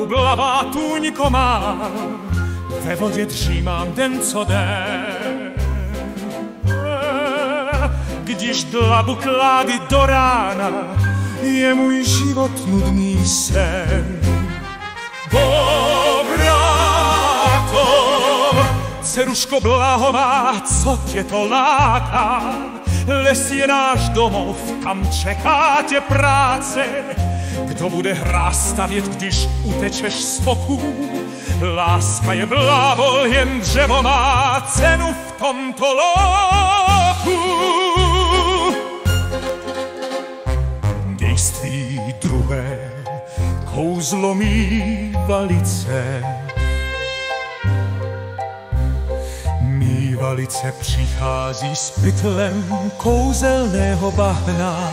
bublavá túňko má, ve vodě dřímám den co den. Když dlabu klády do rána, je můj život nudný sen. Bobráto, dceruško blahová, co tě to láká? Les je náš domov, kam čeká tě práce. Kdo bude hráz stavět, když utečeš z toků? Láska je blábol, jen dřevo má cenu v tomto loku. Dějství druhé, kouzlo mý valice. Mý valice přichází s pytlem kouzelného bahna.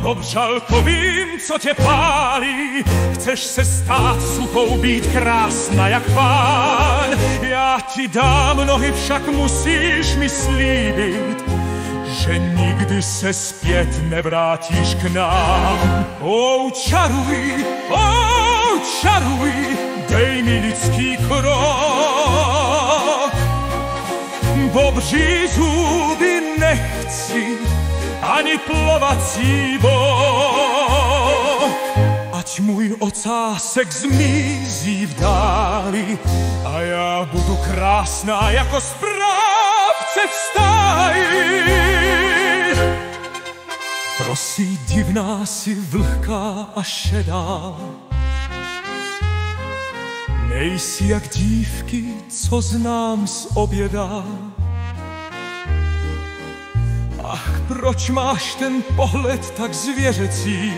Bobřalko, vím, co tě pálí. Chceš se stát suchou, být krásna jak pán. Já ti dám nohy, však musíš mi slíbit, že nikdy se zpět nevrátíš k nám. Čaruj, dej mi lidský krok. Bobří zuby nechci, ani plovací bok. Ať můj ocásek zmizí v dáli a já budu krásná jako správce v stáji. Prosí divná si vlhká a šedá, nejsi jak dívky, co znám z oběda. Ach, proč máš ten pohled tak zvěřecí?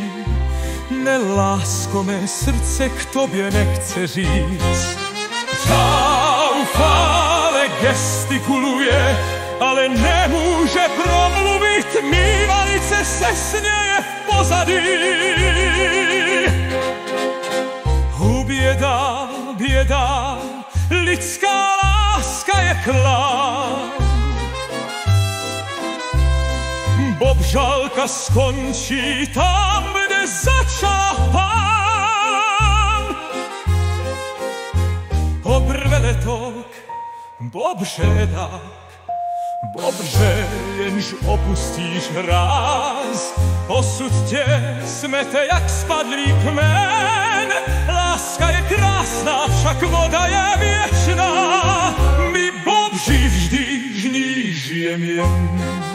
Nelásko, mé srdce k tobě nechce říct. Zoufale gestikuluje, ale nemůže promluvit. Mý valice se směje v pozadí. Běda, lidská láska je klám. Bobřalka skončí tam, kde začal pán. Obrveletok, bobře, jenž opustíš hráz. Osud tě smete jak spadlý kmen. Láska je krásná, však voda je věčná. My bobři vždy v ní žijem jen.